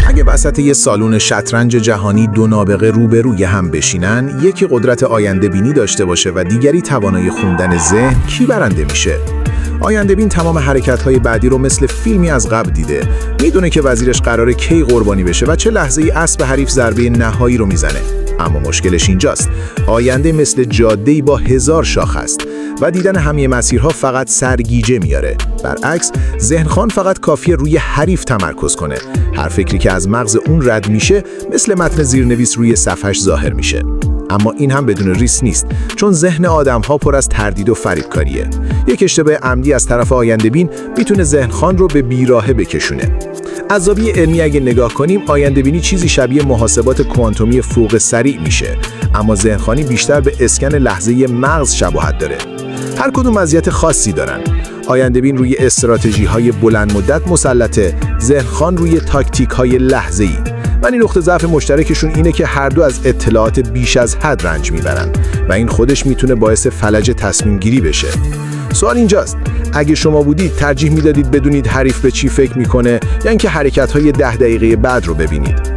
اگه وسط یه سالن شطرنج جهانی دو نابغه روبروی هم بشینن، یکی قدرت آینده بینی داشته باشه و دیگری توانایی خوندن ذهن، کی برنده میشه؟ آینده بین تمام حرکت‌های بعدی رو مثل فیلمی از قبل دیده. میدونه که وزیرش قراره کی قربانی بشه و چه لحظه‌ای اسب حریف ضربه نهایی رو میزنه. اما مشکلش اینجاست. آینده مثل جاده‌ای با 1000 شاخ است و دیدن همه مسیرها فقط سرگیجه میاره. برعکس، ذهنخوان فقط کافیه روی حریف تمرکز کنه. هر فکری که از مغز اون رد میشه، مثل متن زیرنویس روی صفحش ظاهر میشه. اما این هم بدون ریسک نیست، چون ذهن آدم‌ها پر از تردید و فریبکاریه. یک اشتباه عمدی از طرف آینده بین میتونه ذهنخوان رو به بیراهه بکشونه. از زاویه علمی اگه نگاه کنیم، آینده بینی چیزی شبیه محاسبات کوانتومی فوق سریع میشه، اما ذهنخوانی بیشتر به اسکن لحظه‌ای مغز شباهت داره. هر کدوم مزیت خاصی دارن. آینده بین روی استراتژی‌های بلند مدت مسلطه، ذهنخوان روی تاکتیک‌های لحظه‌ای. ولی نقطه ضعف مشترکشون اینه که هر دو از اطلاعات بیش از حد رنج میبرن و این خودش میتونه باعث فلج تصمیم گیری بشه. سوال اینجاست، اگه شما بودید ترجیح میدادید بدونید حریف به چی فکر میکنه یا اینکه حرکت‌های 10 دقیقه بعد رو ببینید؟